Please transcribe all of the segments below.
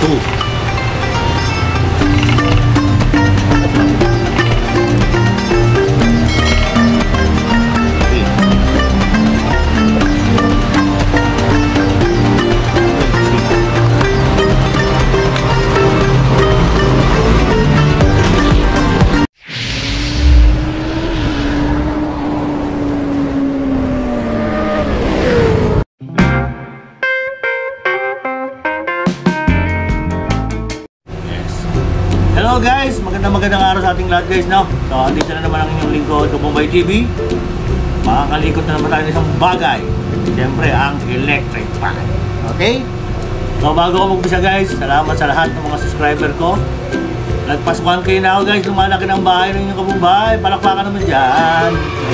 2. Hello guys, magandang araw sa ating lahat guys, no? So, andito na naman ang inyong lingkod, Kabumbay TV. Makakalikot na naman tayo ng isang bagay. Siyempre, ang electric fan. Okay? So, bago ko mag-umpisa guys, salamat sa lahat ng mga subscriber ko. Nagpas 1K na ako guys, lumalaki ng bahay ng inyong Kabumbay. Palakpakan naman dyan.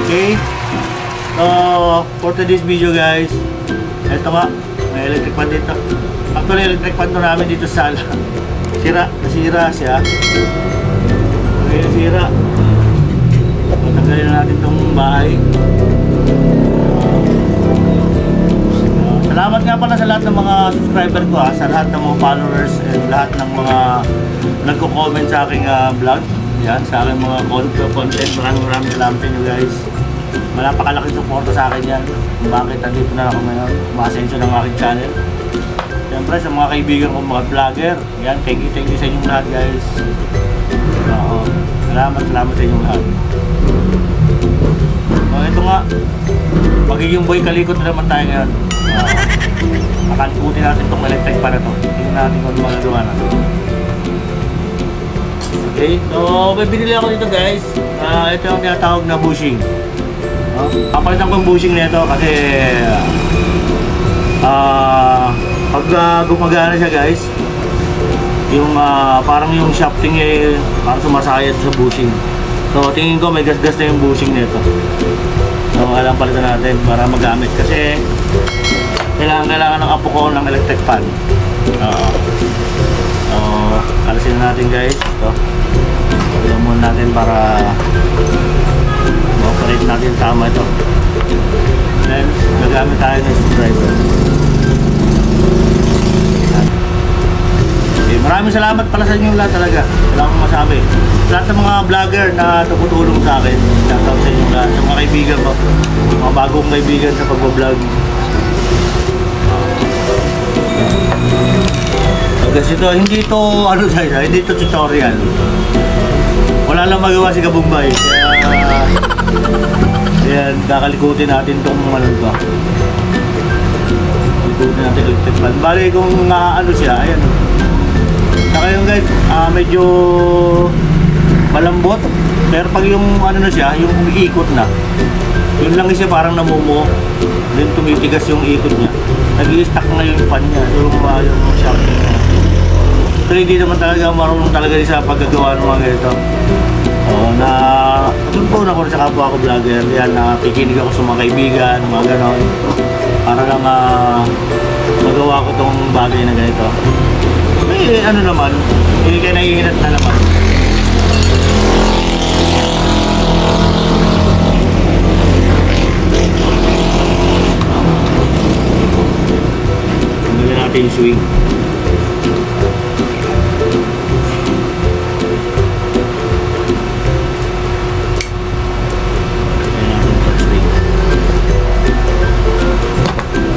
Okay? So, for today's video guys, eto nga, may electric fan dito. Actually, electric fan to namin dito sa sala. Nasira siya. Okay, nasira. Patanggalin na natin itong bahay. Salamat nga pala sa lahat ng mga subscriber ko, sa lahat ng mga followers and lahat ng mga nagko-comment sa aking vlog. Yan, sa aking mga content. Maraming salamat sa inyo guys. Napakalaking suporta sa akin yan. Bakit nandito na ako ngayon, umasenso ng aking channel. Siyempre sa mga kaibigan ko, mga vlogger, yan, thank you sa inyong lahat guys. Salamat sa inyong lahat. Ito nga, magiging boy kalikot na naman tayo ngayon. Makalikutin natin itong electric pan na ito. Tingnan natin kung ano magagawa natin. Okay, so may binili ako dito guys. Ito yung tinatawag na bushing. Papalitan ko yung bushing nito kasi pag gumagana siya guys, yung parang yung shafting parang sumasayad sa bushing. So tingin ko may gas-gas na yung bushing nito. So kailangan palitan natin para magamit kasi kailangan ng apo ko ng electric fan. So kalasin natin guys. Ito palitan muna natin para ma-operate natin tama ito. Then gagamit tayo ng screwdriver. Maraming salamat pala sa inyo lahat talaga. Wala akong masabi. Lahat ng mga vlogger na tumutulong sa akin, shoutout sa inyo lahat. Sa mga kaibigan ko, mga bagong kaibigan sa pagbablog. Kasi ito, hindi ito, hindi ito tutorial. Wala lang magawa si Kabumbay. Kaya, yan, kakalikutin natin itong mga ito. Kalikutin natin electric fan. Bali kung ano siya, ayan. Saka yung guys, medyo malambot. Pero pag yung ano na siya, yung umiikot na, yun lang siya parang namumuo. Then tumitigas yung ikot niya. Nag-i-stack na yung pan niya. Yung shaft niya. Pero hindi naman talaga marunong talaga sa paggagawa ng mga ganito. Natutunan ko sa kapwa ko vlogger. Yan, nakikinig ako sa mga kaibigan, mga ganon. Para lang magawa ko tong bagay na ganito. Ano naman, hindi kayo naiinat na naman. Tingnan natin yung swing.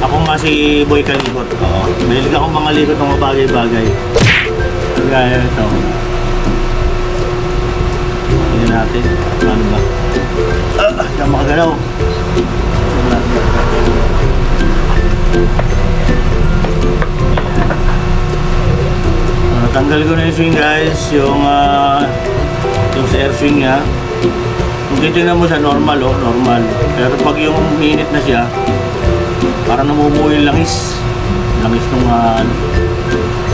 Ako nga si Boy Kalikot. Mahilig akong mga likot ng mga bagay-bagay. Kaya ito. Tingnan natin. Paano ba? Diyan makagalaw. Tanggal ko na yung swing guys. Yung sa air swing niya. Kung titignan mo siya, normal normal. Pero pag yung minute na siya, parang namumuo yung langis nung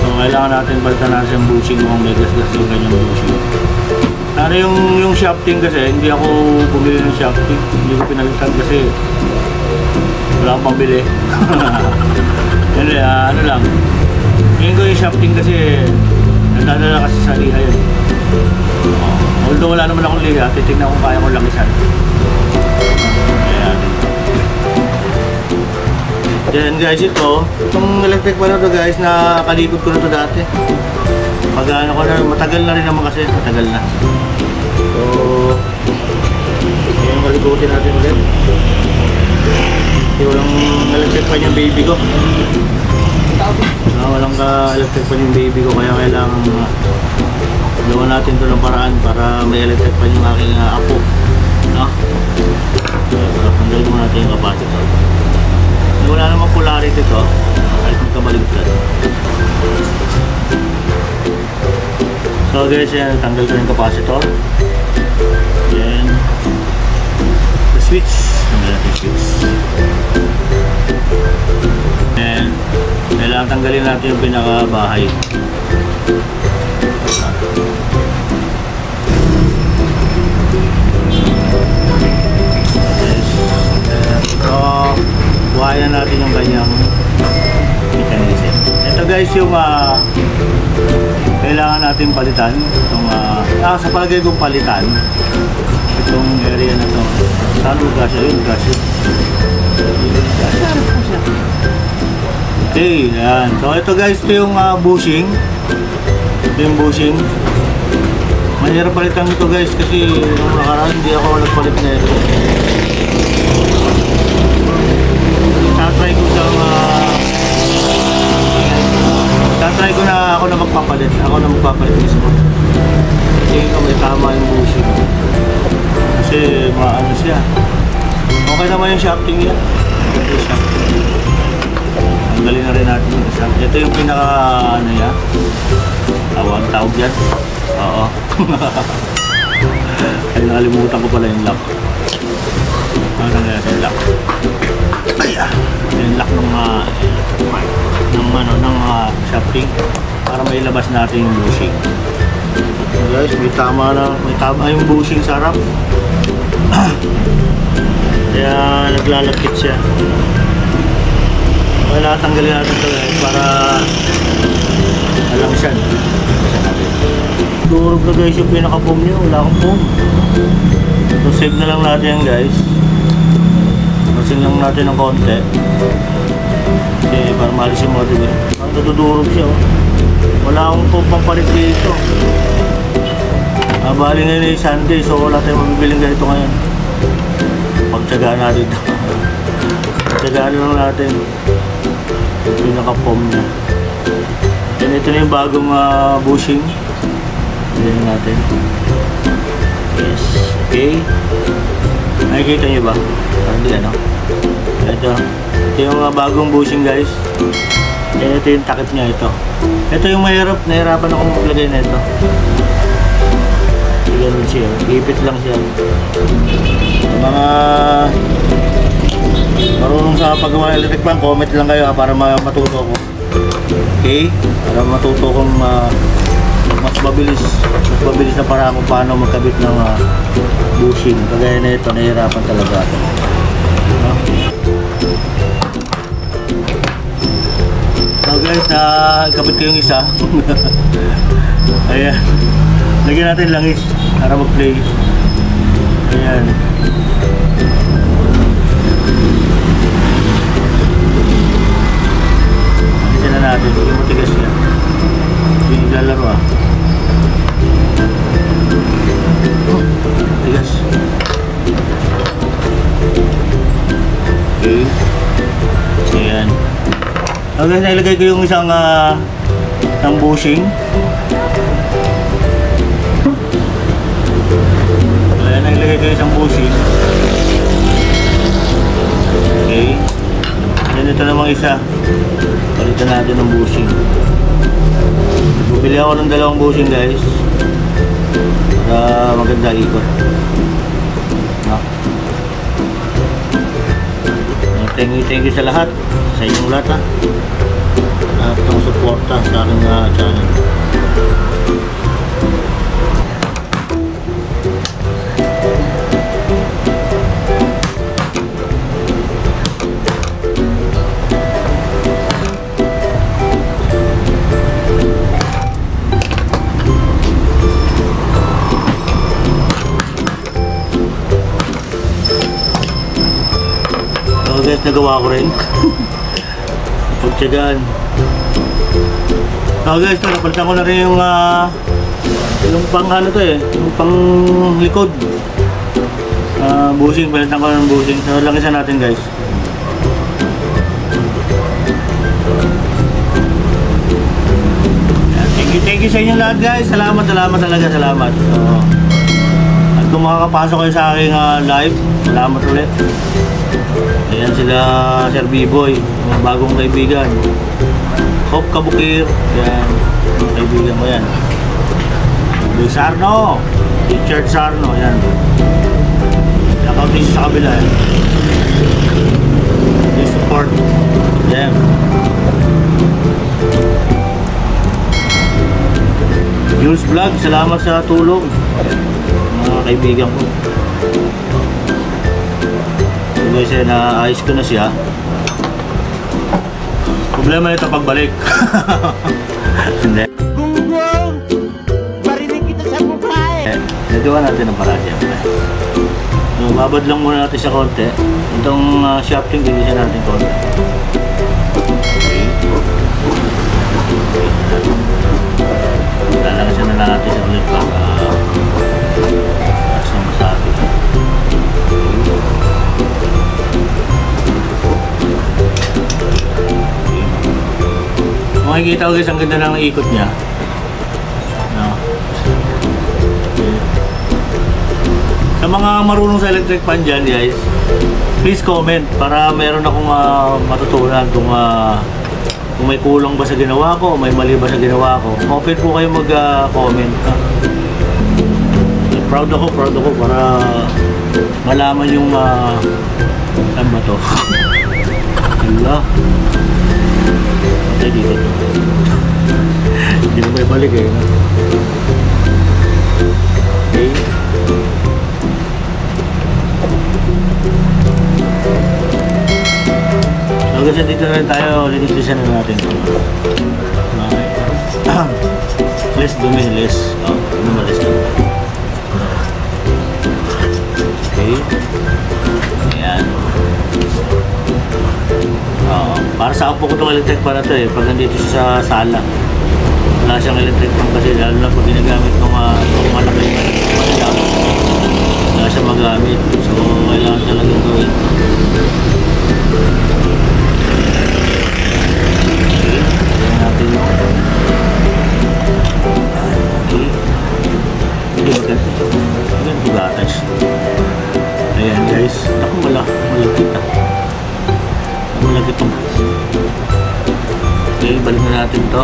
so kailangan natin balitan natin yung bushing kung may gas-gas yung ganyang bushing. Ano yung shafting kasi, hindi ako bumili ng shafting, hindi ko pinalitan kasi wala akong pambili. Ano lang, ngayon ko yung shafting kasi nadadala kasi sa liha yun. Although wala naman akong liha, titignan kung kaya kong langisan. Then guys, itong electric fan na to guys, nakalikod ko na to dati. Pag-ano ko na, matagal na rin naman kasi, matagal na. So, yung kalikutin natin ulit. Kasi walang electric fan yung baby ko. Walang electric fan yung baby ko, kaya kailangan gawa natin ito ng paraan para may electric fan yung aking apo. No? Tanggalin mo natin yung capacitor. Wala namang polarity ito kahit magkabaligtad. So guys, yan, tanggal ko yung capacitor. Then the switch, tanggal natin yung switch. And kailangan tanggalin natin yung pinakabahay. Buhayan natin yung kanyang mechanism. Ito guys yung kailangan natin palitan. Itong, sa palagay kong palitan itong area na to. Saan mo gasya yun? Gasya. Okay, yan. So ito guys, ito yung bushing. Ito yung bushing. Mahirap palitan ito guys kasi nung nakaraan hindi ako nagpalit na ito. Tatry ko na ako na magpapalit. Ako na magpapalit mismo. Tingin ko may tama yung bushing. Kasi maano siya. Okay naman yung shafting niya. Ito yung shafting. Tanggalin na rin natin yung isa. Ito yung pinaka ano yan. Tawag yan. Oo. Ay nakalimutan ko pala yung lock. Ano na yung lock? Yung lock ng shafting para may labas natin yung bushing. Guys, may tama yung bushing sa harap. Kaya naglalagkit siya. Kaya tanggalin natin ito guys para alam siya. Durog na guys yung pinaka-foam niya. Wala akong foam. So save na lang natin yan guys. Masing lang natin ng konti. Kasi para maalis yung motor eh. Parang natudurog siya. Wala akong pampalit dito. Bali ngayon ay Sunday, so wala tayong mabibiling ganito ngayon. Pagtsagaan natin ito. Pagtsagaan lang natin yung pinaka-foam niya. And ito na yung bagong bushing. Ayan natin. Yes. Okay. Nakikita nyo ba? Parang di ano. Ito yung bagong bushing guys. And ito yung takip niya ito. Ito yung nahirapan akong maglagay na ito. Ganun siya. Ipit lang siya. Mga marunong sa paggawa ng electric fan, comment lang kayo para matuto ko. Okay? Para matuto kong mas mabilis na para kung paano magkabit ng bushing. Kagaya na ito, nahihirapan talaga ito. So guys, nakakabit ko yung isa. Ayan. Lagyan natin langis para mag-play. Ayan. Alisin na natin. Hindi mo tigas yan. Hindi naglalaro tigas. Okay. Ayan. Okay, nilagay ko yung isang bushing. Nilagay ko isang bushing. Okay. Then ito namang isa. Palitan natin ng bushing. Bumili ako ng dalawang bushing guys. Para maganda ikot. Thank you sa lahat. Sa inyong lahat lahat ng suporta sa aking channel. Guys, nagawa ko rin. Tiyagaan. So guys, napalitan ko na rin yung pang ano to yung pang likod. Bushing, palitan ko ng bushing. So langisan natin guys. Thank you sa inyo lahat guys. Salamat talaga, salamat. At kung makakapasok kayo sa aking live, salamat ulit. Ayan sila Sir B-Boy, mga bagong kaibigan. Hope Kabukir, yan, mga kaibigan mo yan. Luis Sarno, Richard Sarno, yan. Shoutout din sa kabila yan. Please support them. Jules Vlog, salamat sa tulong, mga kaibigan ko. So guys, naayos ko na siya. Problema nito pagbalik. Hindi. Gunggong! Marinig kita sa mukha eh! Nagawa natin ang paraan siyempre. So, babad lang muna natin sa konti. Itong shafting, ginisan natin konti. Okay. Lalakasan na lang natin sa ulit para sa masabi. Makikita ko guys, ang ganda ng ikot niya. No? Okay. Sa mga marunong sa electric fan dyan guys, please comment para meron akong matutunan kung may kulang ba sa ginawa ko o may mali ba sa ginawa ko. Open po kayo mag-comment. Proud ako para malaman yung ano ba to? Allah. Patay dito to. Hindi na may balik eh. Okay. So kasi dito na rin tayo, linitisan na natin ito. Okay. Less dumi, less. Less dumi. Okay. Ayan. Para sa apo ko itong electric pan na ito pag nandito siya sa sala. Wala siyang electric pan kasi lalo na pag ginagamit ng malaki. Wala siya magamit. So, kailangan talagang gawin. Okay. Ayan natin yung okay. Hindi ba ganito? Ganito gatas. Ayan guys. Ako malagkit malagkit itong. Okay, balik na natin ito.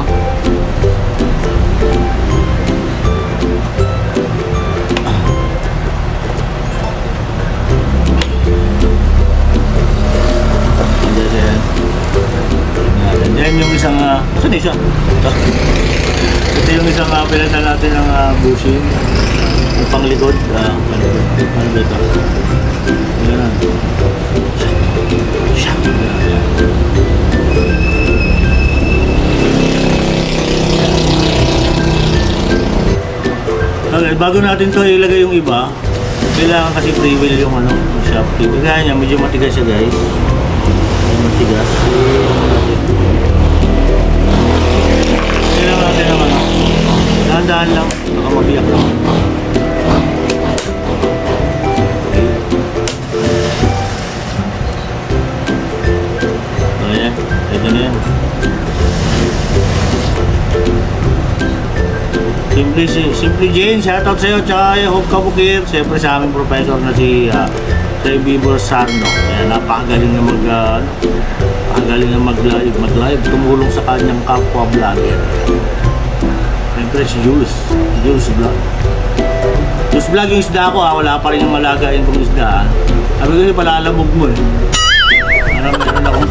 Yan yung isang saan isa? Ito yung isang pinalitan natin ng bushing yung panglikod ano dito yan okay, bago natin to ilagay yung iba kailangan kasi free wheel yung shafting kaya niya medyo matigas siya guys matigas kailangan natin ng dahan-dahan lang baka mabiyak lang ayan, ito na yan Simply Jane, shoutout sa'yo tsaka Hope Kabukir siyempre sa aming professor na si Bibor Sarno kaya napakagaling na mag-live tumulong sa kanyang kapwa vlogger siyempre si Jules Vlog Jules Vlog yung isda ko wala pa rin yung malagayin kong isda sabi ko palalamog mo meron akong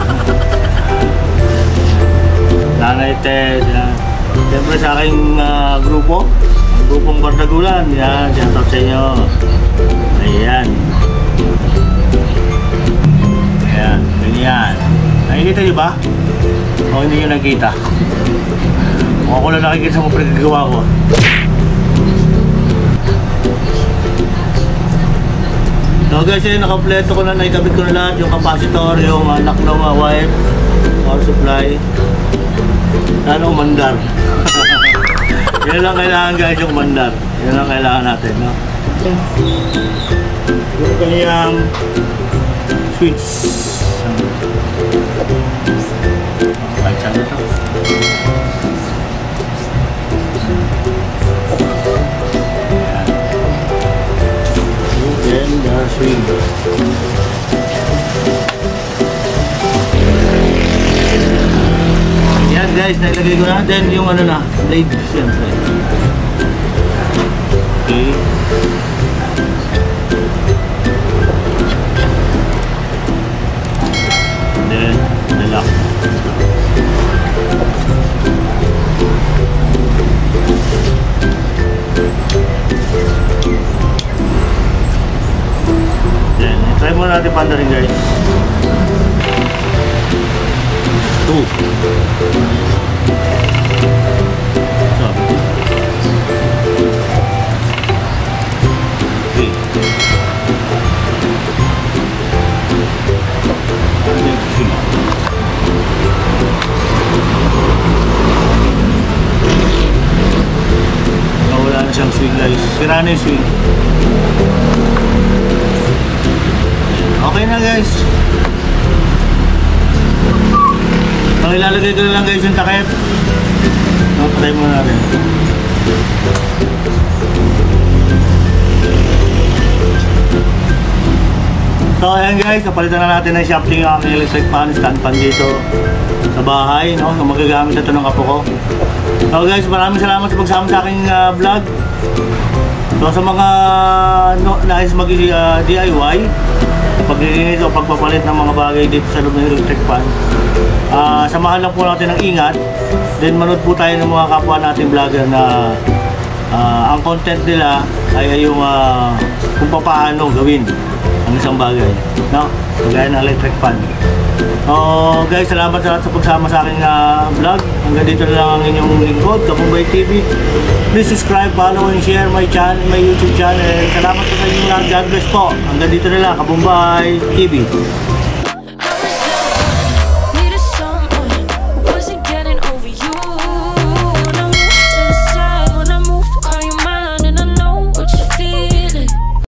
Nanay Tess siyempre sa aking grupo ang grupong Bardagulan yan, shoutout sa inyo ayan ganyan nakikita nyo ba? o hindi nyo nakikita? o ako lang nakikita sa mga pinagagawa ko so guys nakampleto ko na naikabit ko na lahat yung capacitor yung lock ng wife power supply. Sana umandar. Yan lang kailangan guys, yung umandar. Yan lang kailangan natin, no? Yung kanyang switch. Kahit saan na ito. Then the swing. Yan guys, nailagay ko na. Then yung ano na, blade siyempre. Okay. Then the lock. Then try muna natin panda rin guys. 2. So 3. Wala na siyang swing guys. Sira na yung swing. Okay na guys. Ang ilalagay ko na lang guys yung takip. Try muna natin. So ayan guys, napalitan na natin ng shafting ang aking electric fan, stand fan dito sa bahay, no? So magagamit na ito ng kapo ko. So guys, maraming salamat sa pagsama sa aking vlog. So sa mga nais mag-DIY, paglilinis o pagpapalit ng mga bagay dito sa loob ng electric fan, samahan lang po natin ng ingat. Then manood po tayo ng mga kapwa natin vlogger na ang content nila ay yung kung paano gawin ang isang bagay, no? Kagaya ng electric fan. So guys, salamat sa pagsama sa aking vlog. Hanggang dito na lang ang inyong lingkod, Kabumbay TV. Please subscribe, follow, and share my channel, my YouTube channel. Salamat po sa inyong lahat. God bless po. Hanggang dito na lang, Kabumbay TV.